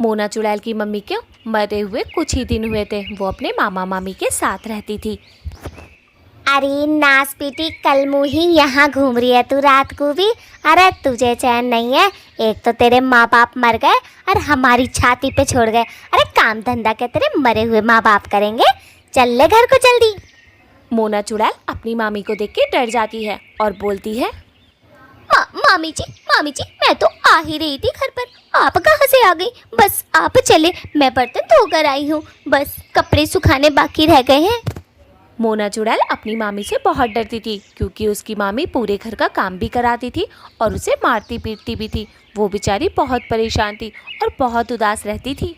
मोना चुड़ैल की मम्मी को मरे हुए कुछ ही दिन हुए थे। वो अपने मामा मामी के साथ रहती थी। अरे नास बेटी, कल मुही यहाँ घूम रही है तू रात को भी। अरे तुझे चैन नहीं है। एक तो तेरे माँ बाप मर गए और हमारी छाती पे छोड़ गए। अरे काम धंधा क्या तेरे मरे हुए माँ बाप करेंगे। चल ले घर को जल्दी। मोना चुड़ैल अपनी मामी को देख के डर जाती है और बोलती है, मामी जी, मैं तो आ ही रही थी घर पर। आप कहाँ से आ गई? बस आप चले, मैं बर्तन धोकर आई हूँ। बस कपड़े सुखाने बाकी रह गए हैं। मोना चुड़ैल अपनी मामी से बहुत डरती थी क्योंकि उसकी मामी पूरे घर का काम भी कराती थी और उसे मारती पीटती भी थी। वो बेचारी बहुत परेशान थी और बहुत उदास रहती थी।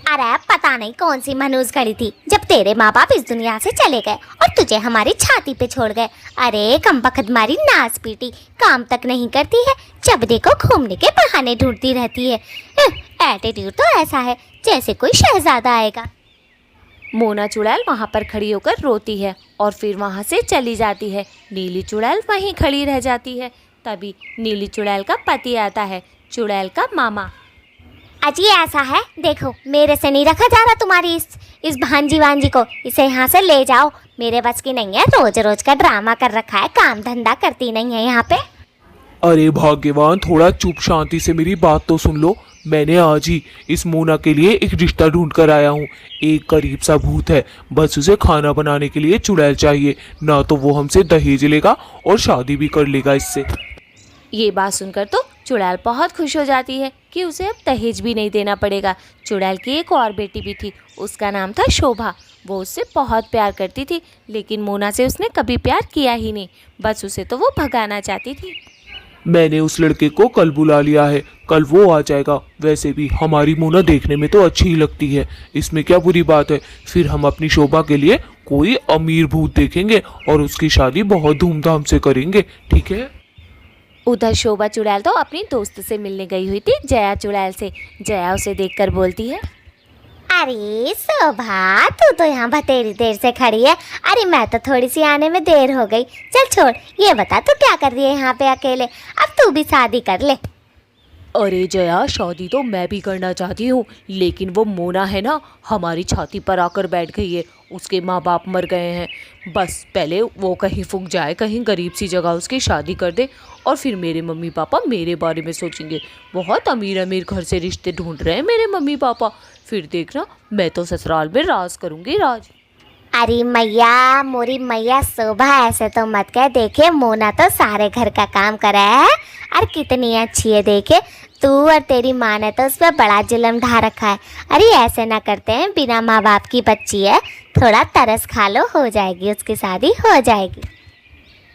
अरे पता नहीं कौन सी मनहूस घड़ी थी जब तेरे माँ बाप इस दुनिया से चले गए और तुझे हमारी छाती पे छोड़ गए। अरे कमबख्त मारी नास पीटी, काम तक नहीं करती है, जब देखो घूमने के बहाने ढूंढती रहती है। एटीट्यूड तो ऐसा है जैसे कोई शहजादा आएगा। मोना चुड़ैल वहाँ पर खड़ी होकर रोती है और फिर वहाँ से चली जाती है। नीली चुड़ैल वहीं खड़ी रह जाती है। तभी नीली चुड़ैल का पति आता है, चुड़ैल का मामा। अजी ऐसा है, देखो मेरे से नहीं रखा जा रहा तुम्हारी इस भांजी वांजी को। इसे यहाँ से ले जाओ, मेरे बस की नहीं है। रोज रोज का ड्रामा कर रखा है, काम धंधा करती नहीं है यहाँ पे। अरे भाग्यवान, थोड़ा चुप शांति से मेरी बात तो सुन लो। मैंने आज ही इस मोना के लिए एक रिश्ता ढूंढ कर आया हूँ। एक गरीब सा भूत है, बस उसे खाना बनाने के लिए चुड़ैल चाहिए, ना तो वो हमसे दहेज लेगा और शादी भी कर लेगा इससे। ये बात सुनकर तो चुड़ैल बहुत खुश हो जाती है कि उसे अब दहेज भी नहीं देना पड़ेगा। चुड़ैल की एक और बेटी भी थी, उसका नाम था शोभा। वो उससे बहुत प्यार करती थी, लेकिन मोना से उसने कभी प्यार किया ही नहीं। बस उसे तो वो भगाना चाहती थी। मैंने उस लड़के को कल बुला लिया है, कल वो आ जाएगा। वैसे भी हमारी मोना देखने में तो अच्छी ही लगती है, इसमें क्या बुरी बात है। फिर हम अपनी शोभा के लिए कोई अमीर भूत देखेंगे और उसकी शादी बहुत धूमधाम से करेंगे, ठीक है। उधर शोभा चुड़ैल तो अपनी दोस्त से मिलने गई हुई थी, जया चुड़ैल से। जया उसे देखकर बोलती है, अरे शोभा, तू तो यहाँ बतेरी देर से खड़ी है। अरे मैं तो थोड़ी सी आने में देर हो गई। चल छोड़, ये बता तू क्या कर रही है यहाँ पे अकेले? अब तू भी शादी कर ले। अरे जया, शादी तो मैं भी करना चाहती हूँ, लेकिन वो मोना है ना, हमारी छाती पर आकर बैठ गई है। उसके माँ बाप मर गए हैं। बस पहले वो कहीं फूक जाए, कहीं गरीब सी जगह उसकी शादी कर दे, और फिर मेरे मम्मी पापा मेरे बारे में सोचेंगे। बहुत अमीर अमीर घर से रिश्ते ढूंढ रहे हैं मेरे मम्मी पापा। फिर देखना, मैं तो ससुराल में राज करूँगी, राज। अरे मैया, मोरी मैया शोभा, ऐसे तो मत कह। देखे मोना तो सारे घर का काम करा है और कितनी अच्छी है। देखे तू और तेरी माँ ने तो उस पर बड़ा जुल्म ढा रखा है। अरे ऐसे ना करते हैं, बिना माँ बाप की बच्ची है, थोड़ा तरस खा लो, हो जाएगी उसकी शादी, हो जाएगी।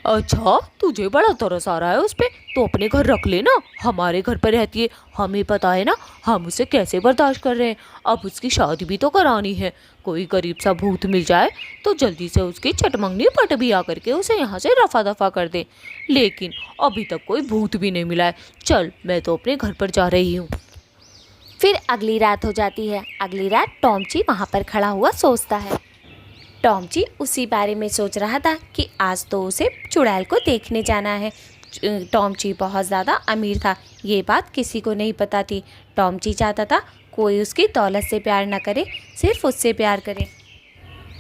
अच्छा, तुझे बड़ा तरस आ रहा है उस पर, तो अपने घर रख लेना। हमारे घर पर रहती है, हमें पता है ना हम उसे कैसे बर्दाश्त कर रहे हैं। अब उसकी शादी भी तो करानी है। कोई गरीब सा भूत मिल जाए तो जल्दी से उसकी चटमंगनी पट भी आकर के उसे यहाँ से रफा दफा कर दे। लेकिन अभी तक कोई भूत भी नहीं मिला है। चल, मैं तो अपने घर पर जा रही हूँ। फिर अगली रात हो जाती है। अगली रात टॉमची वहाँ पर खड़ा हुआ सोचता है। टॉमची उसी बारे में सोच रहा था कि आज तो उसे चुड़ैल को देखने जाना है। टॉमची बहुत ज़्यादा अमीर था, ये बात किसी को नहीं पता थी। टॉमची चाहता था कोई उसकी दौलत से प्यार न करे, सिर्फ उससे प्यार करे।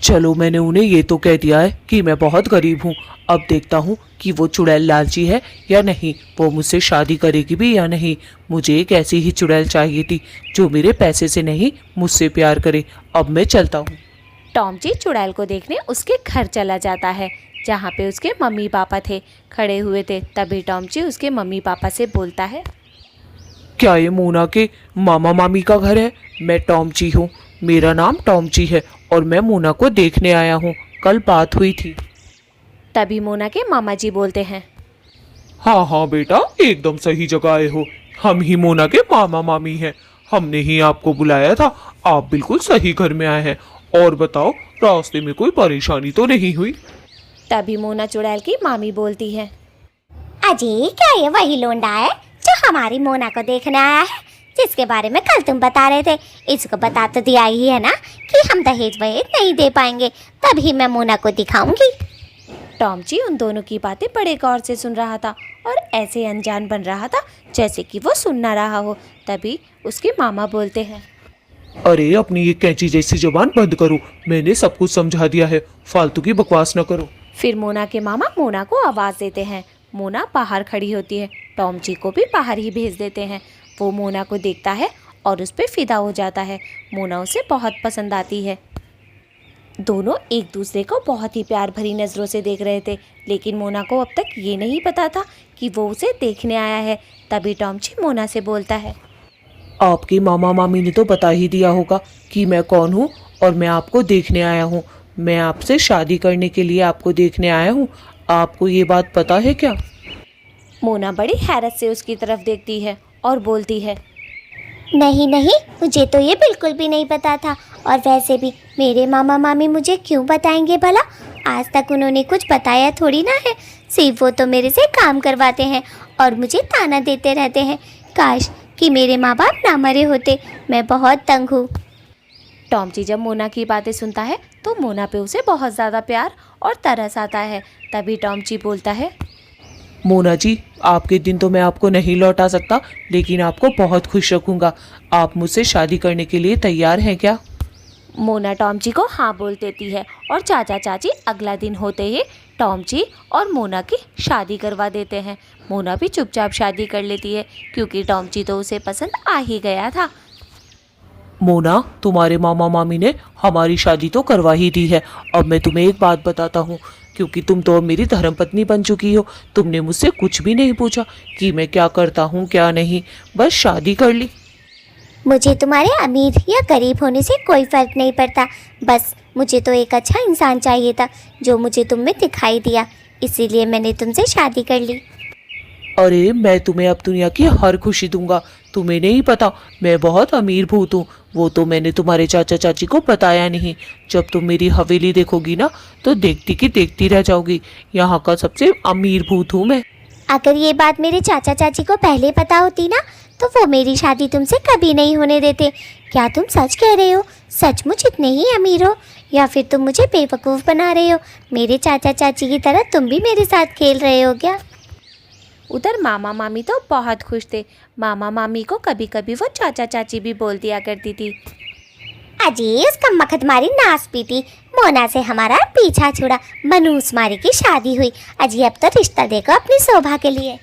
चलो, मैंने उन्हें ये तो कह दिया है कि मैं बहुत गरीब हूँ। अब देखता हूँ कि वो चुड़ैल लालची है या नहीं, वो मुझसे शादी करेगी भी या नहीं। मुझे एक ऐसी ही चुड़ैल चाहिए थी जो मेरे पैसे से नहीं, मुझसे प्यार करे। अब मैं चलता हूँ। टॉमची चुड़ैल को देखने उसके घर चला जाता है, जहाँ पे उसके मम्मी पापा थे, खड़े हुए थे। तभी टॉमची उसके मम्मी पापा से बोलता है, क्या ये मोना के मामा मामी का घर है? मैं टॉमची हूँ, मेरा नाम टॉमची है और मैं मोना को देखने आया हूँ। कल बात हुई थी। तभी मोना के मामा जी बोलते हैं, हाँ हाँ बेटा, एकदम सही जगह आए हो। हम ही मोना के मामा मामी हैं। हमने ही आपको बुलाया था। आप बिल्कुल सही घर में आए हैं। और बताओ, रास्ते में कोई परेशानी तो नहीं हुई? तभी मोना चुड़ैल की मामी बोलती है, अजी क्या ये वही लोंडा है जो हमारी मोना को देखने आया है, जिसके बारे में कल तुम बता रहे थे? इसको बता तो दिया ही है ना कि हम दहेज वहेज नहीं दे पाएंगे, तभी मैं मोना को दिखाऊंगी। टॉमची उन दोनों की बातें बड़े गौर से सुन रहा था और ऐसे अनजान बन रहा था जैसे कि वो सुन ना रहा हो। तभी उसके मामा बोलते हैं, अरे अपनी ये कैंची जैसी जुबान बंद करो, मैंने सब कुछ समझा दिया है, फालतू की बकवास न करो। फिर मोना के मामा मोना को आवाज़ देते हैं। मोना बाहर खड़ी होती है। टॉमची को भी बाहर ही भेज देते हैं। वो मोना को देखता है और उस पर फिदा हो जाता है। मोना उसे बहुत पसंद आती है। दोनों एक दूसरे को बहुत ही प्यार भरी नज़रों से देख रहे थे, लेकिन मोना को अब तक ये नहीं पता था कि वो उसे देखने आया है। तभी टॉमची मोना से बोलता है, आपके मामा मामी ने तो बता ही दिया होगा कि मैं कौन हूँ और मैं आपको देखने आया हूँ। मैं आपसे शादी करने के लिए आपको देखने आया हूँ। आपको ये बात पता है क्या? मोना बड़ी हैरत से उसकी तरफ देखती है और बोलती है, नहीं नहीं, मुझे तो ये बिल्कुल भी नहीं पता था। और वैसे भी मेरे मामा मामी मुझे क्यों बताएंगे भला? आज तक उन्होंने कुछ बताया थोड़ी ना है। सिर्फ वो तो मेरे से काम करवाते हैं और मुझे ताना देते रहते हैं। काश कि मेरे माँ बाप ना मरे होते। मैं बहुत तंग हूँ। टॉमची जब मोना की बातें सुनता है तो मोना पे उसे बहुत ज़्यादा प्यार और तरस आता है। तभी टॉमची बोलता है, मोना जी, आपके दिन तो मैं आपको नहीं लौटा सकता, लेकिन आपको बहुत खुश रखूंगा। आप मुझसे शादी करने के लिए तैयार हैं क्या? मोना टॉमची को हाँ बोल देती है और चाचा चाची अगला दिन होते ही टॉमची और मोना की शादी करवा देते हैं। मोना भी चुपचाप शादी कर लेती है क्योंकि टॉमची तो उसे पसंद आ ही गया था। मोना, तुम्हारे मामा मामी ने हमारी शादी तो करवा ही दी है। अब मैं तुम्हें एक बात बताता हूँ, क्योंकि तुम तो अब मेरी धर्मपत्नी बन चुकी हो। तुमने मुझसे कुछ भी नहीं पूछा कि मैं क्या करता हूँ क्या नहीं, बस शादी कर ली। मुझे तुम्हारे अमीर या गरीब होने से कोई फ़र्क नहीं पड़ता। बस मुझे तो एक अच्छा इंसान चाहिए था जो मुझे तुम में दिखाई दिया, इसीलिए मैंने तुमसे शादी कर ली। अरे मैं तुम्हें अब दुनिया की हर खुशी दूंगा। तुम्हें नहीं पता, मैं बहुत अमीर भूत हूँ। वो तो मैंने तुम्हारे चाचा चाची को बताया नहीं। जब तुम मेरी हवेली देखोगी ना तो देखती की देखती रह जाओगी। यहाँ का सबसे अमीर भूत हूँ मैं। अगर ये बात मेरे चाचा चाची को पहले पता होती ना तो वो मेरी शादी तुमसे कभी नहीं होने देते। क्या तुम सच कह रहे हो? सचमुच इतने ही अमीर हो या फिर तुम मुझे बेवकूफ़ बना रहे हो? मेरे चाचा चाची की तरह तुम भी मेरे साथ खेल रहे हो क्या? उधर मामा मामी तो बहुत खुश थे। मामा मामी को कभी कभी वो चाचा चाची भी बोल दिया करती थी, अजी उसका मखत मारी नास पीटी, मोना से हमारा पीछा छुड़ा, मनूस मारी की शादी हुई। अजी अब तो रिश्ता देखो अपनी शोभा के लिए।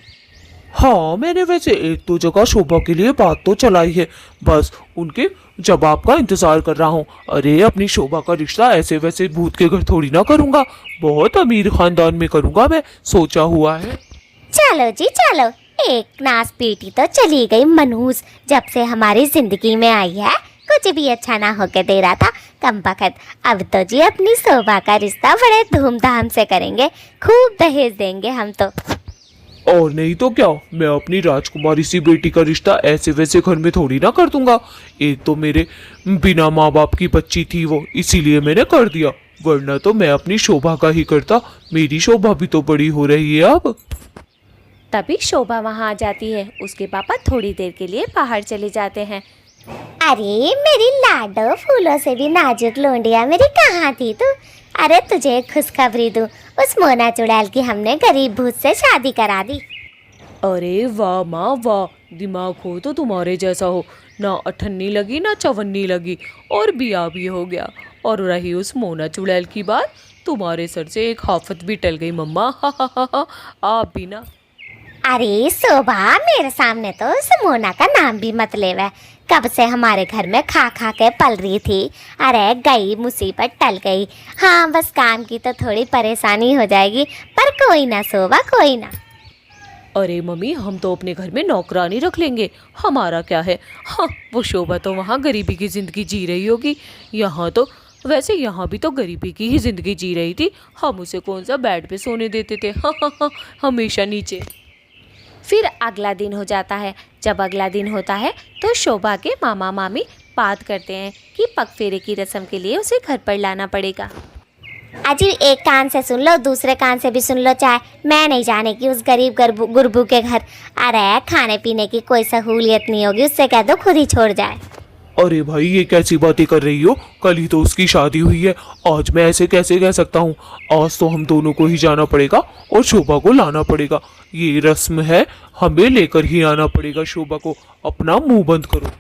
हाँ, मैंने वैसे एक दो जगह शोभा के लिए बात तो चलाई है, बस उनके जवाब का इंतजार कर रहा हूँ। अरे अपनी शोभा का रिश्ता ऐसे वैसे भूत के घर थोड़ी ना करूँगा, बहुत अमीर खानदान में करूँगा मैं, सोचा हुआ है। चलो जी चलो, एक नास पीटी तो चली गई मनहूस जब से हमारी जिंदगी में आई है। कुछ भी अच्छा ना होके दे रहा था कम बखत। अब तो जी अपनी शोभा का रिश्ता बड़े धूमधाम से करेंगे, खूब दहेज देंगे हम तो। और नहीं तो क्या, मैं अपनी राजकुमारी सी बेटी का रिश्ता ऐसे वैसे घर में थोड़ी ना कर दूंगा। एक तो मेरे बिना माँ बाप की बच्ची थी वो, इसीलिए मैंने कर दिया, वरना तो मैं अपनी शोभा का ही करता। मेरी शोभा भी तो बड़ी हो रही है अब। तभी शोभा वहाँ आ जाती है। उसके पापा थोड़ी देर के लिए बाहर चले जाते हैं। अरे मेरी लाडो फूलों से भी नाजुक लोंडिया मेरी, कहाँ थी तू? अरे तुझे एक खुशखबरी दूँ, उस मोना चुड़ैल की हमने गरीब भूत से शादी करा दी। अरे वाह माँ वाह, दिमाग हो तो तुम्हारे जैसा हो, ना अठन्नी लगी ना चवन्नी लगी और बिया भी हो गया। और रही उस मोना चुड़ैल की बात, तुम्हारे सर से एक हाफत भी टल गई मम्मा। हा, आप भी ना। अरे शोभा, मेरे सामने तो उस मोना का नाम भी मत लेवे। कब से हमारे घर में खा खा के पल रही थी। अरे गई मुसीबत टल गई। हाँ बस काम की तो थोड़ी परेशानी हो जाएगी, पर कोई ना शोभा, कोई ना। अरे मम्मी, हम तो अपने घर में नौकरानी रख लेंगे, हमारा क्या है। हाँ, वो शोभा तो वहाँ गरीबी की ज़िंदगी जी रही होगी। यहाँ तो वैसे यहाँ भी तो गरीबी की ही ज़िंदगी जी रही थी। हम उसे कौन सा बेड पे सोने देते थे। हाँ, हमेशा नीचे। फिर अगला दिन हो जाता है। जब अगला दिन होता है तो शोभा के मामा मामी बात करते हैं कि पगफेरे की रस्म के लिए उसे घर पर लाना पड़ेगा। अजी एक कान से सुन लो, दूसरे कान से भी सुन लो, चाहे मैं नहीं जाने की उस गरीब गुरबू के घर। अरे खाने पीने की कोई सहूलियत नहीं होगी, उससे कह दो खुद ही छोड़ जाए। अरे भाई ये कैसी बातें कर रही हो, कल ही तो उसकी शादी हुई है, आज मैं ऐसे कैसे कह सकता हूँ। आज तो हम दोनों को ही जाना पड़ेगा और शोभा को लाना पड़ेगा, ये रस्म है, हमें लेकर ही आना पड़ेगा शोभा को। अपना मुंह बंद करो।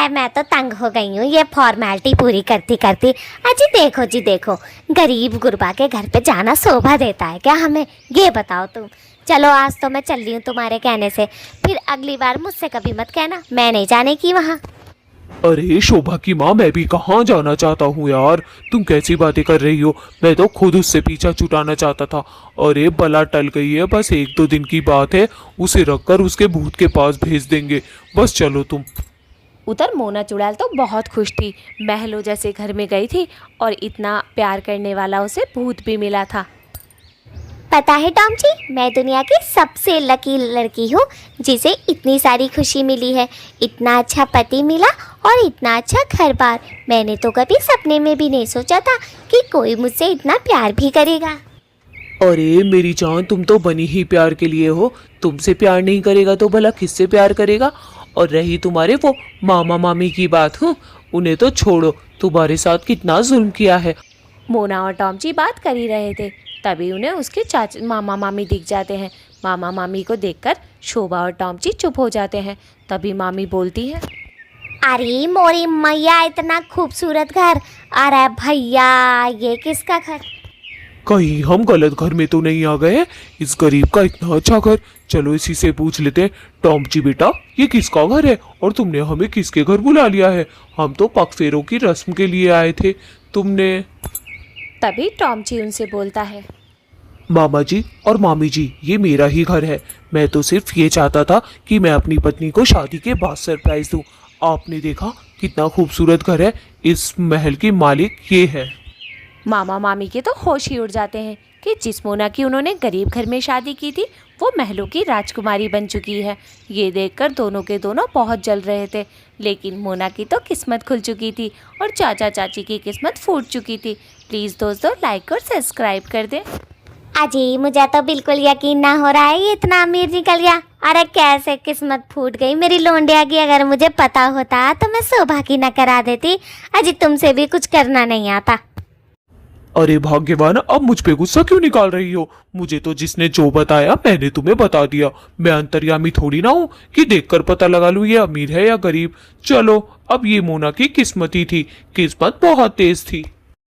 मैं तो तंग हो गई हूँ ये फॉर्मेलिटी पूरी करती करती। अजी देखो जी देखो, गरीब गुरबा के घर पे जाना शोभा देता है क्या हमें, ये बताओ तुम। चलो आज तो मैं चल रही हूँ तुम्हारे कहने से, फिर अगली बार मुझसे कभी मत कहना, मैं नहीं जाने की वहाँ। अरे शोभा की माँ, मैं भी कहाँ जाना चाहता हूँ यार, तुम कैसी बातें कर रही हो। मैं तो खुद उससे पीछा छुटाना चाहता था। अरे बला टल गई है, बस 1-2 दिन की बात है, उसे रखकर उसके भूत के पास भेज देंगे, बस चलो तुम। उधर मोना चुड़ैल तो बहुत खुश थी, महलों जैसे घर में गई थी और इतना प्यार करने वाला उसे भूत भी मिला था। पता है टॉम जी, मैं दुनिया की सबसे लकी लड़की हूँ जिसे इतनी सारी खुशी मिली है, इतना अच्छा पति मिला और इतना अच्छा घर बार। मैंने तो कभी सपने में भी नहीं सोचा था कि कोई मुझसे इतना प्यार भी करेगा। अरे मेरी जान, तुम तो बनी ही प्यार के लिए हो, तुमसे प्यार नहीं करेगा तो भला किससे प्यार करेगा। और रही तुम्हारे वो मामा मामी की बात, उन्हें तो छोड़ो, तुम्हारे साथ कितना जुल्म किया है। मोना और टॉम जी बात कर ही रहे थे, तभी उन्हें उसके चाचा मामा मामी दिख जाते हैं। मामा मामी को देखकर शोभा और टॉम जी चुप हो जाते हैं। तभी मामी बोलती है, अरे मोरी मैया, इतना खूबसूरत घर, अरे भैया ये किसका घर। कहीं हम गलत घर में तो नहीं आ गए, इस गरीब का इतना अच्छा घर। चलो इसी से पूछ लेते हैं। टॉम जी बेटा, ये किसका घर है और तुमने हमें किसके घर बुला लिया है। हम तो पगफेरों की रस्म के लिए आए थे, तुमने। तभी टॉम जी उनसे बोलता है, मामा जी और मामी जी, ये मेरा ही घर है। मैं तो सिर्फ ये चाहता था कि मैं अपनी पत्नी को शादी के बाद सरप्राइज दूं। आपने देखा कितना खूबसूरत घर है, इस महल की मालिक ये है। मामा मामी के तो होश ही उड़ जाते हैं कि जिस मोना की उन्होंने गरीब घर में शादी की थी वो महलों की राजकुमारी बन चुकी है। ये देखकर दोनों के दोनों बहुत जल रहे थे, लेकिन मोना की तो किस्मत खुल चुकी थी और चाचा चाची की किस्मत फूट चुकी थी। प्लीज़ दोस्तों लाइक और सब्सक्राइब कर दें। अजी मुझे तो बिल्कुल यकीन ना हो रहा है ये इतना अमीर निकल गया। अरे कैसे किस्मत फूट गई मेरी लोंडिया की, अगर मुझे पता होता तो मैं शोभा की ना करा देती। अजी तुमसे भी कुछ करना नहीं आता। अरे भाग्यवान, अब मुझ पे गुस्सा क्यों निकाल रही हो। मुझे तो जिसने जो बताया मैंने तुम्हें बता दिया। मैं अंतर्यामी थोड़ी ना हूँ कि देखकर पता लगा लूँ ये अमीर है या गरीब। चलो अब ये मोना की किस्मत ही थी, किस्मत बहुत तेज थी।